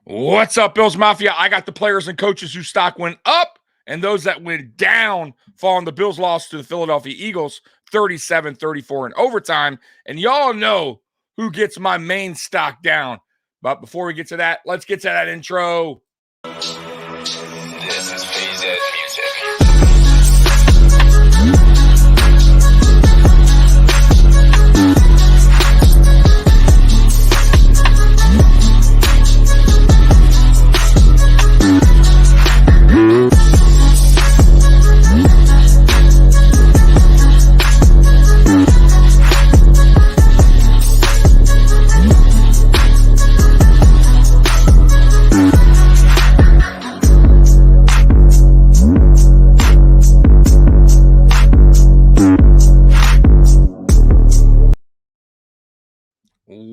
What's up, Bills Mafia? I got the players and coaches whose stock went up and those that went down following the Bills' loss to the Philadelphia Eagles 37-34 in overtime. And y'all know who gets my main stock down. But before we get to that, let's get to that intro. This is PZ Music.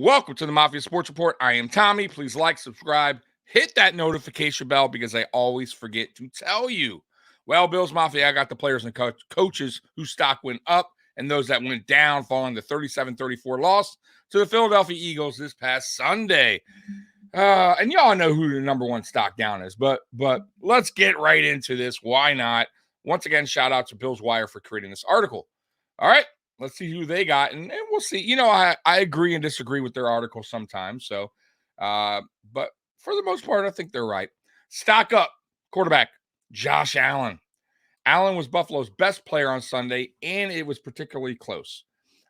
Welcome to the Mafia Sports Report. I am Tommy. Please like, subscribe, hit that notification bell because I always forget to tell you. Well, Bills Mafia, I got the players and coaches whose stock went up and those that went down following the 37-34 loss to the Philadelphia Eagles this past Sunday. And y'all know who the number one stock down is, but let's get right into this. Why not? Once again, shout out to Bills Wire for creating this article. All right. Let's see who they got, and we'll see. You know, I agree and disagree with their article sometimes. So, but for the most part, I think they're right. Stock up, quarterback, Josh Allen. Allen was Buffalo's best player on Sunday, and it was particularly close.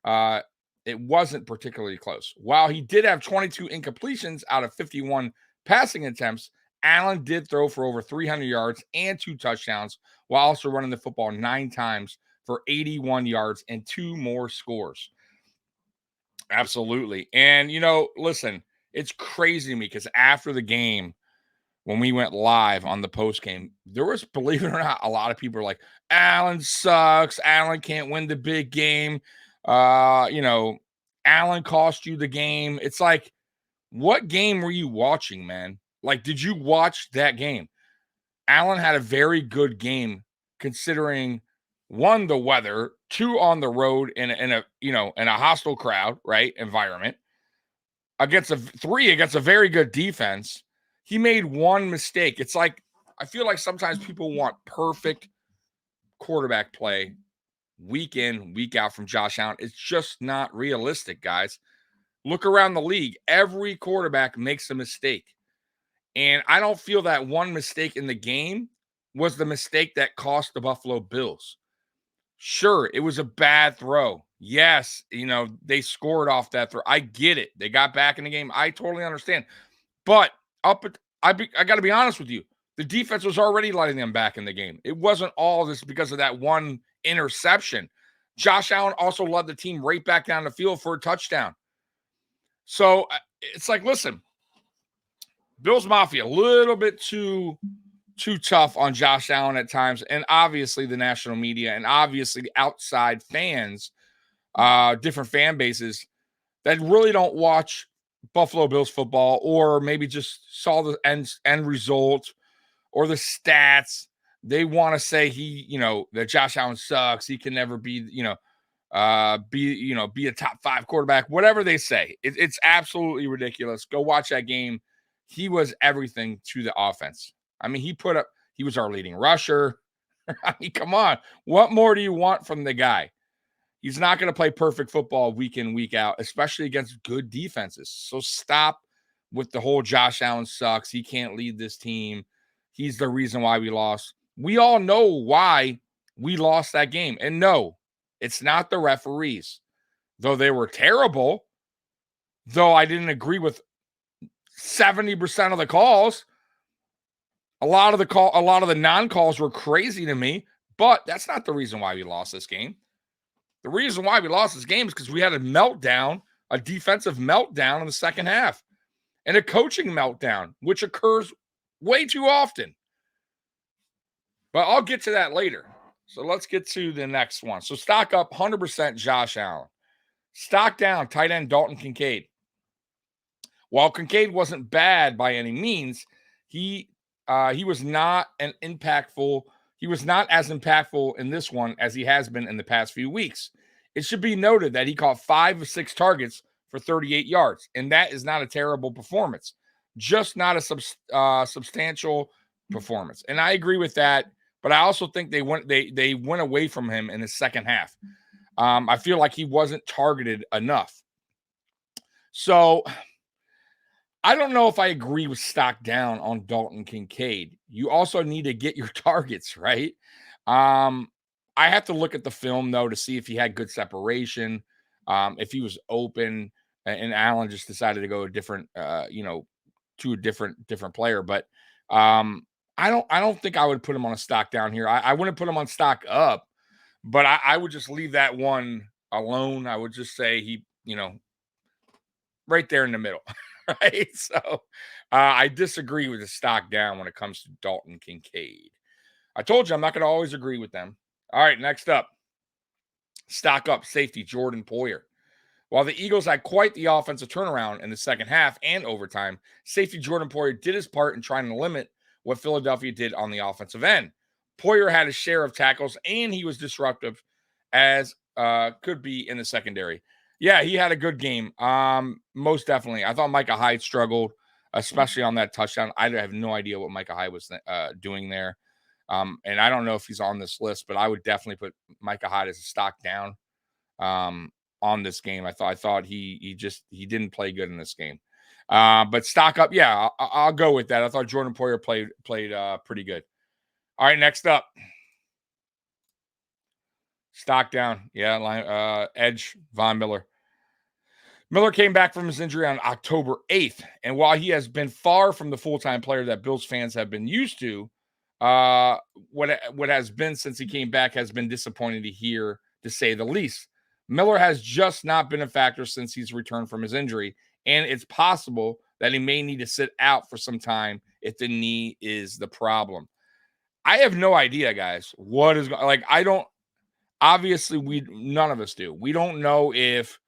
It wasn't particularly close. While he did have 22 incompletions out of 51 passing attempts, Allen did throw for over 300 yards and 2 touchdowns, while also running the football 9 times for 81 yards and 2 more scores. Absolutely. And, you know, listen, it's crazy to me because after the game, when we went live on the post game, there was, believe it or not, a lot of people are like, Allen sucks. Allen can't win the big game. You know, Allen cost you the game. It's like, what game were you watching, man? Like, did you watch that game? Allen had a very good game considering, 1, the weather, 2, on the road in a hostile crowd, right, environment, against 3 against a very good defense. He made 1 mistake. It's like, I feel like sometimes people want perfect quarterback play week in, week out from Josh Allen. It's just not realistic, guys. Look around the league. Every quarterback makes a mistake. And I don't feel that 1 mistake in the game was the mistake that cost the Buffalo Bills. Sure, it was a bad throw. Yes, you know, they scored off that throw. I get it. They got back in the game. I totally understand. But I got to be honest with you. The defense was already letting them back in the game. It wasn't all this because of that 1 interception. Josh Allen also led the team right back down the field for a touchdown. So it's like, listen, Bills Mafia, a little bit too tough on Josh Allen at times, and obviously the national media and obviously the outside fans, different fan bases that really don't watch Buffalo Bills football, or maybe just saw the end result or the stats. They want to say that Josh Allen sucks. He can never be, be a top 5 quarterback, whatever they say. It's absolutely ridiculous. Go watch that game. He was everything to the offense. I mean, he was our leading rusher. I mean, come on. What more do you want from the guy? He's not going to play perfect football week in, week out, especially against good defenses. So stop with the whole Josh Allen sucks. He can't lead this team. He's the reason why we lost. We all know why we lost that game. And no, it's not the referees. Though they were terrible, though I didn't agree with 70% of the calls. A lot of the non-calls were crazy to me, but that's not the reason why we lost this game. The reason why we lost this game is because we had a meltdown, a defensive meltdown in the second half, and a coaching meltdown, which occurs way too often. But I'll get to that later. So let's get to the next one. So stock up 100% Josh Allen. Stock down tight end Dalton Kincaid. While Kincaid wasn't bad by any means, he was not as impactful in this one as he has been in the past few weeks. It should be noted that he caught 5 of 6 targets for 38 yards, and that is not a terrible performance. just not a substantial performance. And I agree with that, but I also think they went away from him in the second half. I feel like he wasn't targeted enough. So I don't know if I agree with stock down on Dalton Kincaid. You also need to get your targets, right? I have to look at the film though to see if he had good separation, if he was open, and Allen just decided to go a different, to a different player. But I don't think I would put him on a stock down here. I wouldn't put him on stock up, but I would just leave that one alone. I would just say he, right there in the middle, right? So I disagree with the stock down when it comes to Dalton Kincaid. I told you I'm not going to always agree with them. All right, next up, stock up safety Jordan Poyer. While the Eagles had quite the offensive turnaround in the second half and overtime, safety Jordan Poyer did his part in trying to limit what Philadelphia did on the offensive end. Poyer had his share of tackles, and he was disruptive as could be in the secondary. Yeah, he had a good game. Most definitely. I thought Micah Hyde struggled, especially on that touchdown. I have no idea what Micah Hyde was doing there. And I don't know if he's on this list, but I would definitely put Micah Hyde as a stock down on this game. I thought he didn't play good in this game. But stock up, yeah, I'll go with that. I thought Jordan Poyer played pretty good. All right, next up. Stock down. Yeah, edge, Von Miller. Miller came back from his injury on October 8th. And while he has been far from the full-time player that Bills fans have been used to, what has been since he came back has been disappointing to hear, to say the least. Miller has just not been a factor since he's returned from his injury, and it's possible that he may need to sit out for some time if the knee is the problem. I have no idea, guys, what is like. I don't. Obviously, none of us do. We don't know if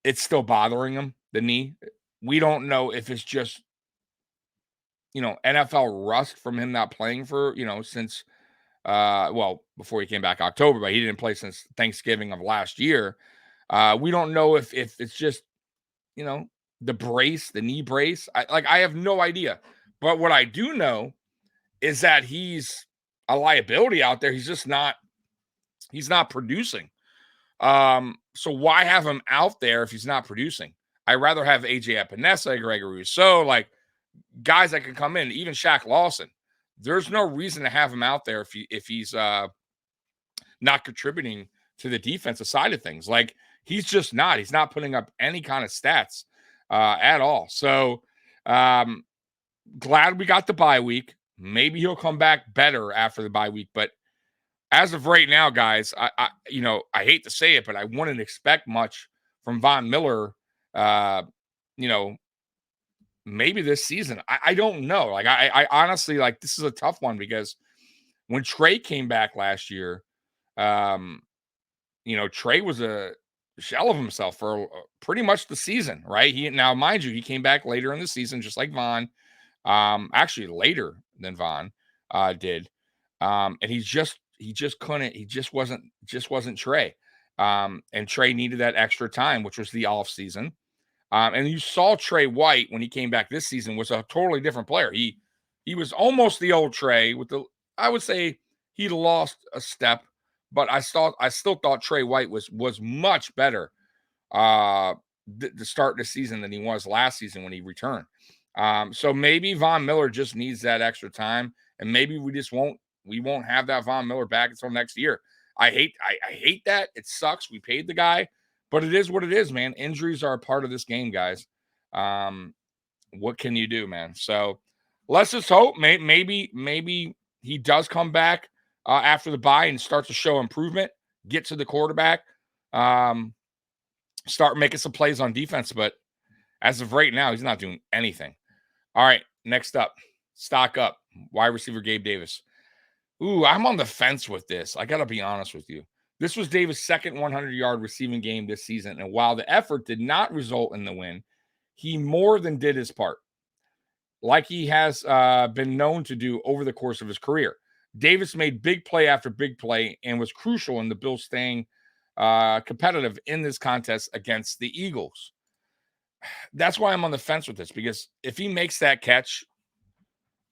it's still bothering him, the knee. We don't know if it's just, NFL rust from him not playing for, since, before he came back October, but he didn't play since Thanksgiving of last year. We don't know if it's just, the brace, the knee brace. I have no idea. But what I do know is that he's a liability out there. He's not producing. So why have him out there if he's not producing? I'd rather have AJ Epinesa, Gregory Rousseau, like guys that can come in, even Shaq Lawson. There's no reason to have him out there if he's not contributing to the defensive side of things. Like he's just not. He's not putting up any kind of stats at all. So glad we got the bye week. Maybe he'll come back better after the bye week, but as of right now, guys, I hate to say it, but I wouldn't expect much from Von Miller, maybe this season. I don't know. Like, I honestly, like, this is a tough one because when Trey came back last year, Trey was a shell of himself for pretty much the season, right? Now, mind you, he came back later in the season, just like Von, actually later than Von did. And he just couldn't. He just wasn't Trey. And Trey needed that extra time, which was the off season. And you saw Trey White when he came back this season was a totally different player. He was almost the old Trey I would say he lost a step, but I still thought Trey White was much better to start the season than he was last season when he returned. So maybe Von Miller just needs that extra time, and maybe we won't have that Von Miller back until next year. I hate that. It sucks. We paid the guy, but it is what it is, man. Injuries are a part of this game, guys. What can you do, man? So let's just hope maybe he does come back after the bye and start to show improvement, get to the quarterback, start making some plays on defense. But as of right now, he's not doing anything. All right, next up, stock up, wide receiver Gabe Davis. Ooh, I'm on the fence with this. I got to be honest with you. This was Davis' second 100-yard receiving game this season, and while the effort did not result in the win, he more than did his part, like he has been known to do over the course of his career. Davis made big play after big play and was crucial in the Bills staying competitive in this contest against the Eagles. that's why I'm on the fence with this, because if he makes that catch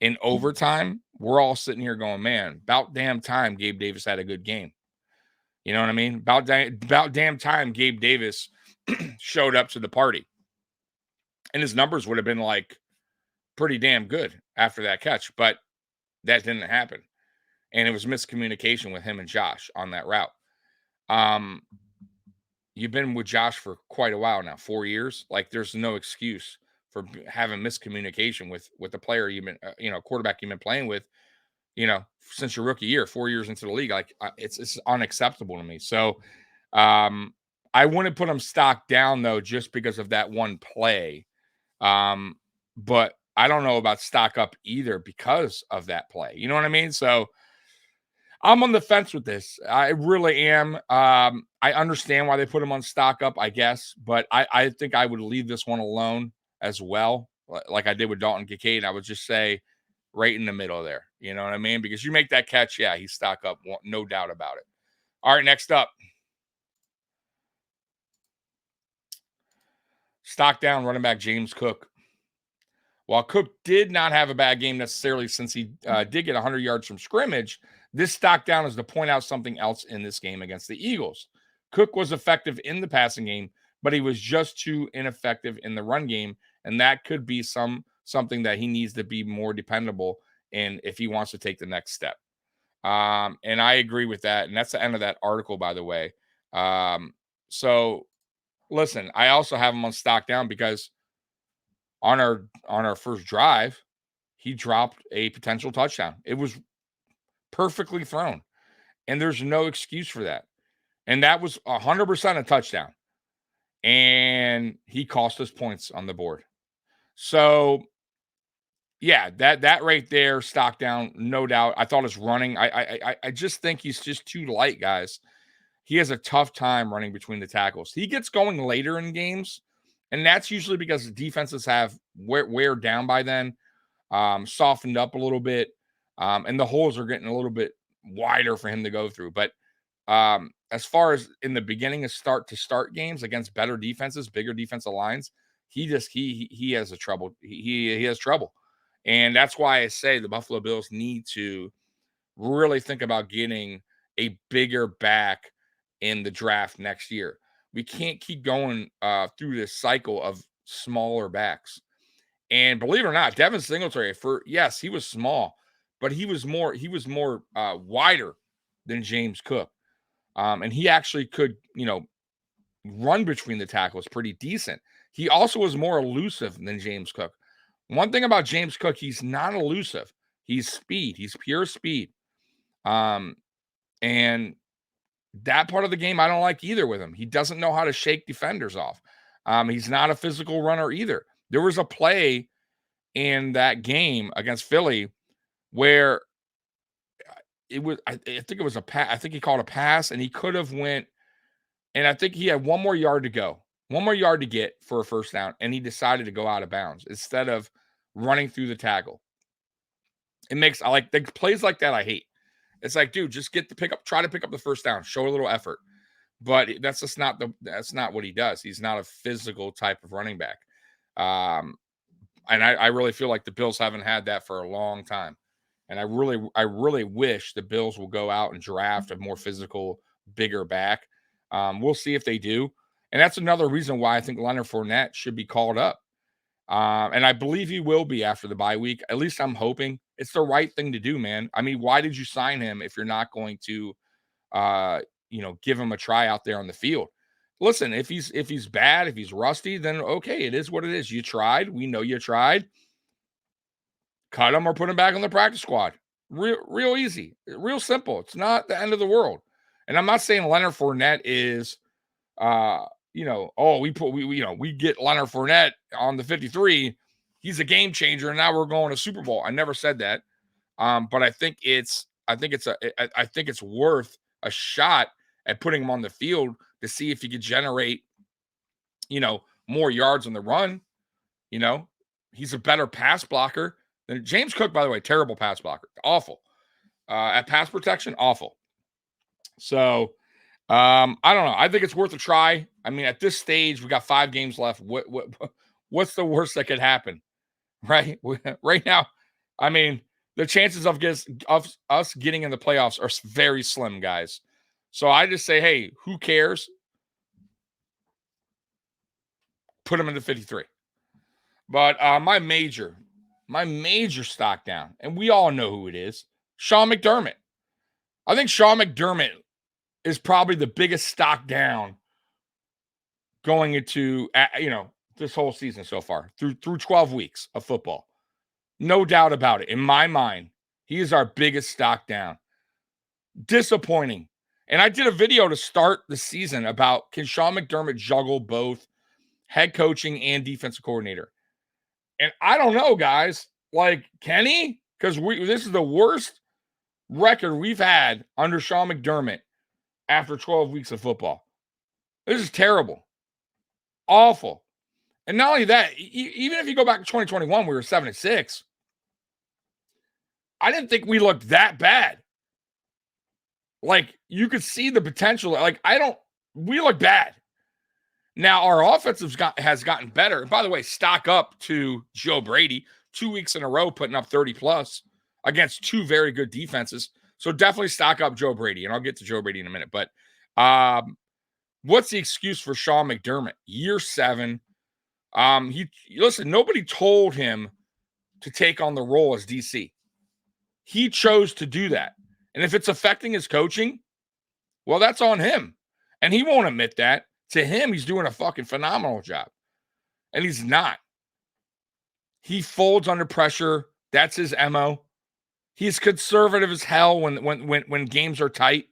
in overtime, we're all sitting here going, man, about damn time Gabe Davis had a good game. You know what I mean? About damn time Gabe Davis showed up to the party. And his numbers would have been like pretty damn good after that catch, but that didn't happen. And it was miscommunication with him and Josh on that route. You've been with Josh for quite a while now, 4 years. Like, there's no excuse for having miscommunication with the player you've been, quarterback you've been playing with, since your rookie year, 4 years into the league. Like, it's unacceptable to me. So, I wouldn't put him stock down though, just because of that one play. But I don't know about stock up either because of that play. You know what I mean? So I'm on the fence with this. I really am. I understand why they put him on stock up, I guess, but I think I would leave this one alone as well, like I did with Dalton Kincaid. I would just say right in the middle there. You know what I mean? Because you make that catch, yeah, he's stock up, no doubt about it. All right, next up. Stock down running back James Cook. While Cook did not have a bad game necessarily, since he did get 100 yards from scrimmage, this stock down is to point out something else in this game against the Eagles. Cook was effective in the passing game, but he was just too ineffective in the run game, and that could be something that he needs to be more dependable in if he wants to take the next step. And I agree with that, and that's the end of that article, by the way. So listen, I also have him on stock down because on our first drive, he dropped a potential touchdown. It was perfectly thrown, and there's no excuse for that. And that was 100% a touchdown. And he cost us points on the board. So, yeah, that right there, stock down, no doubt. I thought his running, I just think he's just too light, guys. He has a tough time running between the tackles. He gets going later in games, and that's usually because defenses have wear down by then, softened up a little bit, and the holes are getting a little bit wider for him to go through. But as far as in the beginning of start games against better defenses, bigger defensive lines, he has a trouble. He has trouble, and that's why I say the Buffalo Bills need to really think about getting a bigger back in the draft next year. We can't keep going through this cycle of smaller backs. And believe it or not, Devin Singletary, yes, he was small, but he was more wider than James Cook. And he actually could, run between the tackles pretty decent. He also was more elusive than James Cook. One thing about James Cook, he's not elusive. He's speed. He's pure speed. And that part of the game I don't like either with him. He doesn't know how to shake defenders off. He's not a physical runner either. There was a play in that game against Philly where it was, I think it was a pass. I think he called a pass and he could have went, and I think he had one more yard to go, one more yard to get for a first down, and he decided to go out of bounds instead of running through the tackle. I like the plays like that. I hate. It's like, dude, just try to pick up the first down, show a little effort. But that's not what he does. He's not a physical type of running back. And I really feel like the Bills haven't had that for a long time. And I really wish the Bills will go out and draft a more physical, bigger back. We'll see if they do. And that's another reason why I think Leonard Fournette should be called up. And I believe he will be after the bye week. At least I'm hoping. It's the right thing to do, man. I mean, why did you sign him if you're not going to, give him a try out there on the field? Listen, if he's bad, if he's rusty, then okay, it is what it is. You tried. We know you tried. Cut him or put him back on the practice squad. Real easy, real simple. It's not the end of the world. And I'm not saying Leonard Fournette is, we get Leonard Fournette on the 53. He's a game changer, and now we're going to Super Bowl. I never said that, but I think it's worth a shot at putting him on the field to see if he could generate, more yards on the run. He's a better pass blocker than James Cook, by the way. Terrible pass blocker, awful at pass protection, awful. So I don't know. I think it's worth a try. I mean, at this stage, we got 5 games left. What what's the worst that could happen, right? Right now, I mean, the chances of us getting in the playoffs are very slim, guys. So I just say, hey, who cares? Put them into 53. But my major stock down, and we all know who it is, Sean McDermott. I think Sean McDermott is probably the biggest stock down going into this whole season so far through 12 weeks of football. No doubt about it. In my mind, he is our biggest stock down. Disappointing. And I did a video to start the season about, can Sean McDermott juggle both head coaching and defensive coordinator? And I don't know, guys. Like, can he? Because this is the worst record we've had under Sean McDermott after 12 weeks of football. This is terrible. Awful. And not only that, even if you go back to 2021, we were 7-6. I didn't think we looked that bad. Like, you could see the potential. Like, we look bad. Now, our offense has gotten better. And by the way, stock up to Joe Brady, 2 weeks in a row putting up 30+ against two very good defenses. So definitely stock up Joe Brady, and I'll get to Joe Brady in a minute. But what's the excuse for Sean McDermott? Year 7. Listen, nobody told him to take on the role as DC. He chose to do that. And if it's affecting his coaching, well, that's on him. And he won't admit that. To him, he's doing a fucking phenomenal job. And he's not. He folds under pressure. That's his MO. He's conservative as hell when games are tight.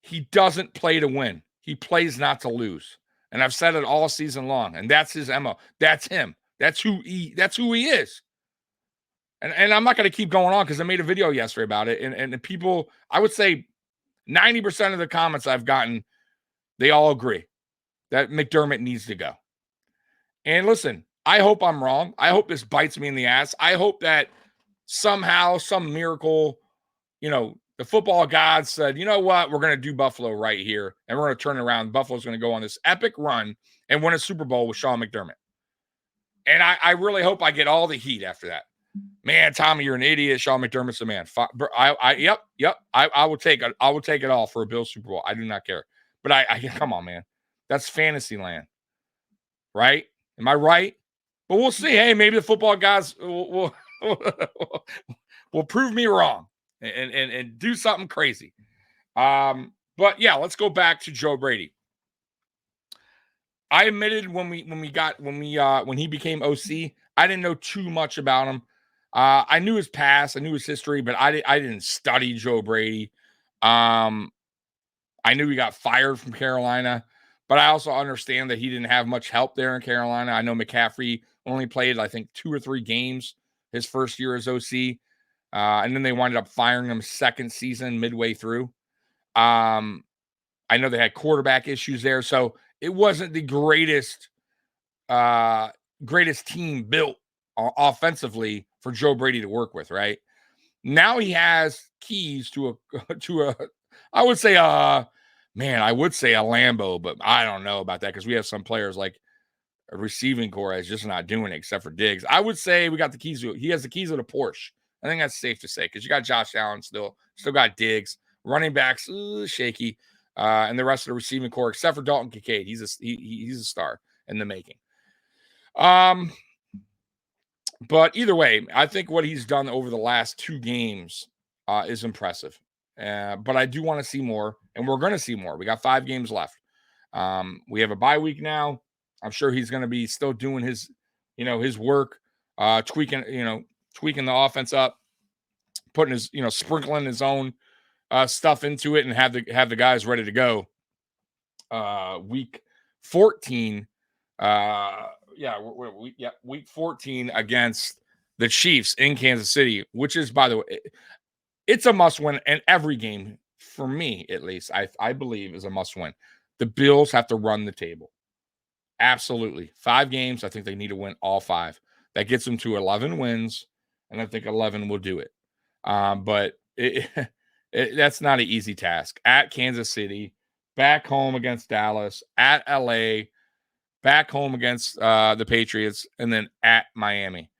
He doesn't play to win. He plays not to lose. And I've said it all season long. And that's his MO. That's him. That's who he is. And I'm not going to keep going on because I made a video yesterday about it. And people, I would say 90% of the comments I've gotten, they all agree that McDermott needs to go. And listen, I hope I'm wrong. I hope this bites me in the ass. I hope that somehow, some miracle, the football gods said, you know what? We're going to do Buffalo right here. And we're going to turn it around. Buffalo's going to go on this epic run and win a Super Bowl with Sean McDermott. And I really hope I get all the heat after that. Man, Tommy, you're an idiot. Sean McDermott's the man. Yep. I will take it. I will take it all for a Bills Super Bowl. I do not care. But I come on, man. That's fantasy land, right? Am I right? But we'll see. Hey, maybe the football guys will prove me wrong and do something crazy. But yeah, let's go back to Joe Brady. I admitted when he became OC, I didn't know too much about him. I knew his past, I knew his history, but I didn't study Joe Brady. I knew he got fired from Carolina, but I also understand that he didn't have much help there in Carolina. I know McCaffrey only played, I think, 2 or 3 games his first year as OC, and then they wound up firing him second season midway through. I know they had quarterback issues there, so it wasn't the greatest team built offensively for Joe Brady to work with, right? Now he has keys to a I would say a Lambo, but I don't know about that because we have some players like a receiving core is just not doing it except for Diggs. I would say we got the keys to it. He has the keys to the Porsche. I think that's safe to say because you got Josh Allen still got Diggs. Running backs, shaky. And the rest of the receiving core, except for Dalton Kincaid. He's a star in the making. But either way, I think what he's done over the last 2 games is impressive. But I do want to see more, and we're going to see more. We got 5 games left. We have a bye week now. I'm sure he's going to be still doing his work, tweaking the offense up, putting his, sprinkling his own stuff into it, and have the guys ready to go. Week 14. Week 14 against the Chiefs in Kansas City, which is, by the way, it's a must win, and every game for me, at least, I believe is a must win. The Bills have to run the table. Absolutely. 5 games. I think they need to win all 5. That gets them to 11 wins, and I think 11 will do it. But that's not an easy task. At Kansas City, back home against Dallas, at LA, back home against the Patriots, and then at Miami.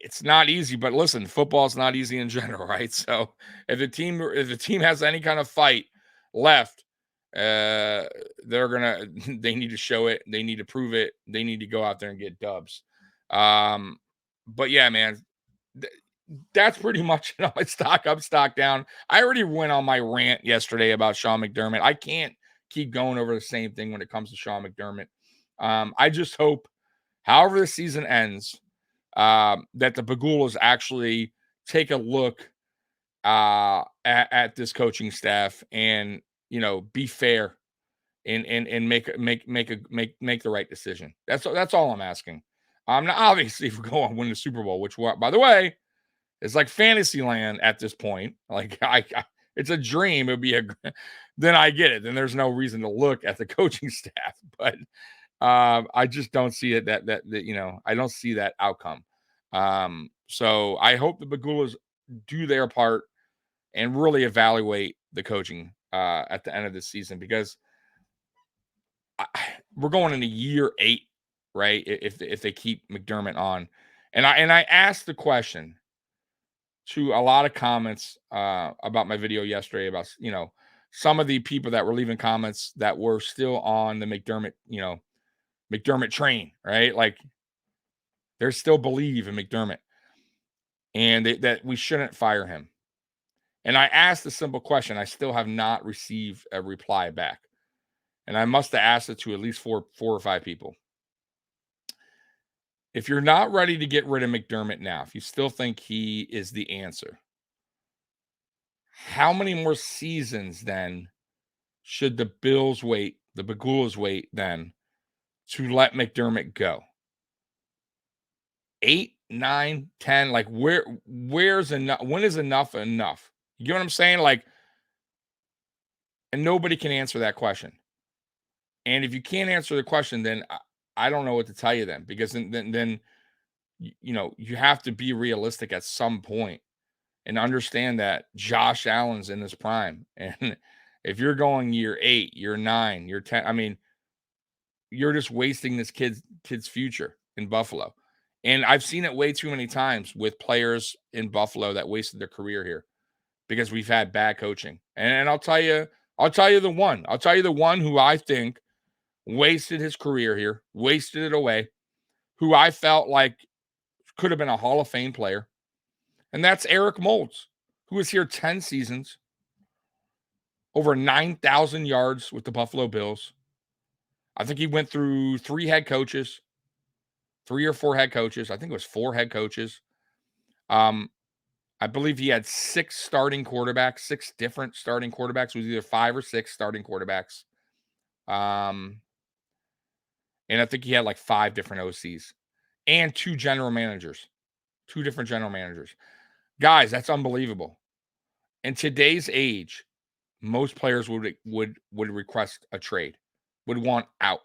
It's not easy, but listen, football's not easy in general, right? So if the team has any kind of fight left, they're they need to show it, they need to prove it, they need to go out there and get dubs. But yeah, man, that's pretty much my stock up, stock down. I already went on my rant yesterday about Sean McDermott. I can't keep going over the same thing when it comes to Sean McDermott. I just hope, however the season ends, that the Pagulas actually take a look at this coaching staff and be fair and make the right decision. That's all I'm asking. Now obviously if we go and win the Super Bowl, which by the way is like fantasy land at this point. Like it's a dream. It'd be then I get it. Then there's no reason to look at the coaching staff, but I just don't see it that I don't see that outcome. So I hope the Pagulas do their part and really evaluate the coaching at the end of the season, because we're going into year 8, right? If they keep McDermott on, and I asked the question to a lot of comments about my video yesterday about some of the people that were leaving comments that were still on the McDermott train, right? Like they still believe in McDermott and that we shouldn't fire him. And I asked a simple question. I still have not received a reply back. And I must have asked it to at least four or five people. If you're not ready to get rid of McDermott now, if you still think he is the answer, how many more seasons then should the Pagulas wait then to let McDermott go? 8, 9, 10, like where's enough? When is enough enough? You get what I'm saying? Like, and nobody can answer that question. And if you can't answer the question, then I don't know what to tell you then, because then you have to be realistic at some point and understand that Josh Allen's in his prime. And if you're going year 8, year 9, year 10, I mean, you're just wasting this kid's future in Buffalo. And I've seen it way too many times with players in Buffalo that wasted their career here because we've had bad coaching. And I'll tell you the one. I'll tell you the one who I think wasted his career here, wasted it away, who I felt like could have been a Hall of Fame player. And that's Eric Moulds, who was here 10 seasons, over 9,000 yards with the Buffalo Bills. I think he went through 3 or 4 head coaches. I think it was 4 head coaches. I believe he had 6 starting quarterbacks, 6 different starting quarterbacks. It was either 5 or 6 starting quarterbacks. And I think he had like 5 different OCs and 2 different general managers. Guys, that's unbelievable. In today's age, most players would request a trade, would want out.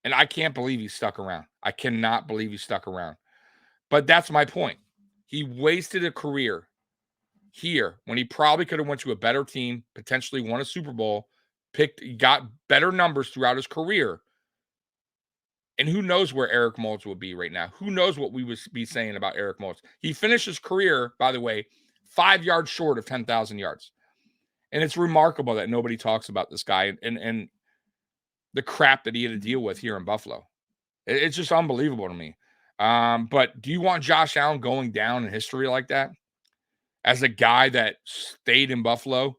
And I can't believe he stuck around. I cannot believe he stuck around. But that's my point. He wasted a career here when he probably could have went to a better team, potentially won a Super Bowl, got better numbers throughout his career. And who knows where Eric Moulds would be right now? Who knows what we would be saying about Eric Moulds? He finished his career, by the way, 5 yards short of 10,000 yards. And it's remarkable that nobody talks about this guy and the crap that he had to deal with here in Buffalo. It's just unbelievable to me. But do you want Josh Allen going down in history like that? As a guy that stayed in Buffalo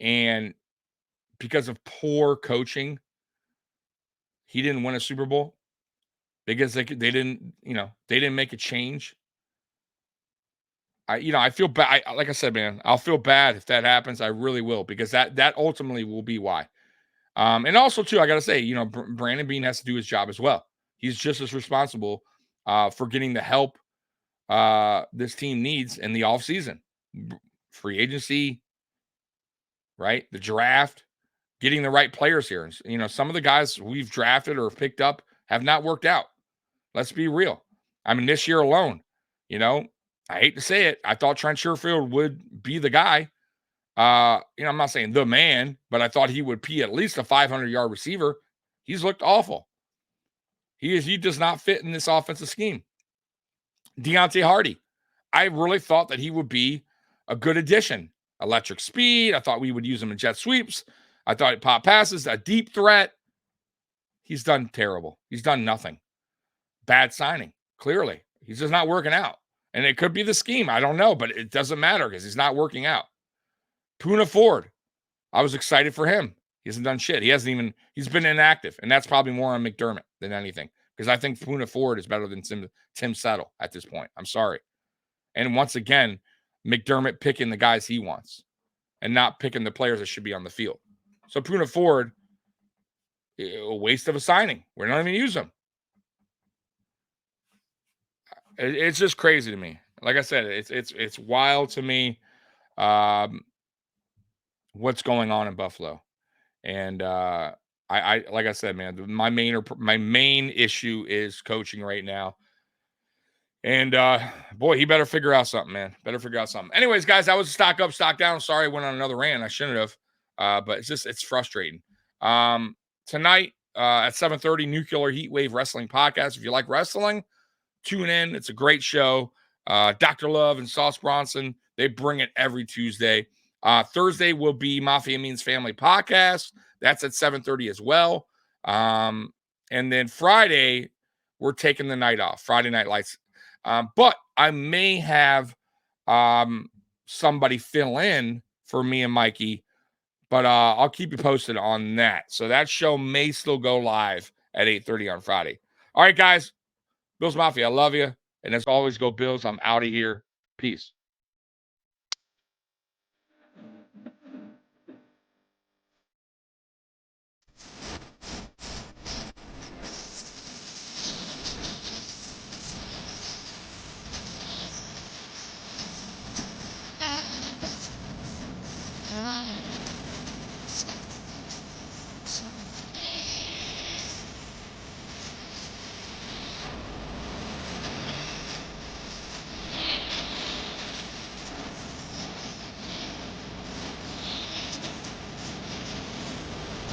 and because of poor coaching, he didn't win a Super Bowl because they didn't make a change. I feel bad. Like I said, man, I'll feel bad if that happens. I really will, because that ultimately will be why. And also too, I got to say, Brandon Beane has to do his job as well. He's just as responsible for getting the help this team needs in the offseason. Free agency, right? The draft, getting the right players here. Some of the guys we've drafted or picked up have not worked out. Let's be real. I mean, this year alone, I hate to say it, I thought Trent Sherfield would be the guy. I'm not saying the man, but I thought he would be at least a 500-yard receiver. He's looked awful. He does not fit in this offensive scheme. Deontay Hardy, I really thought that he would be a good addition. Electric speed. I thought we would use him in jet sweeps. I thought he'd pop passes, a deep threat. He's done terrible. He's done nothing. Bad signing, clearly. He's just not working out. And it could be the scheme. I don't know, but it doesn't matter because he's not working out. Poona Ford, I was excited for him. He hasn't done shit. He's been inactive. And that's probably more on McDermott than anything. Because I think Poona Ford is better than Tim Settle at this point. I'm sorry. And once again, McDermott picking the guys he wants and not picking the players that should be on the field. So Poona Ford, a waste of a signing. We're not even use him. It's just crazy to me. Like I said, it's wild to me what's going on in Buffalo. And I like I said, man, my main issue is coaching right now. And boy, he better figure out something, man. Better figure out something. Anyways, guys, that was stock up, stock down. Sorry, I went on another rant. I shouldn't have. But it's frustrating. Tonight at 7:30, Nuclear Heatwave Wrestling Podcast. If you like wrestling, tune in. It's a great show. Dr. Love and Sauce Bronson, they bring it every Tuesday. Thursday will be Mafia Means Family Podcast. That's at 7:30 as well. And then Friday, we're taking the night off. Friday Night Lights. But I may have somebody fill in for me and Mikey, but I'll keep you posted on that. So that show may still go live at 8:30 on Friday. All right, guys. Bills Mafia, I love you. And as always, go Bills. I'm out of here. Peace.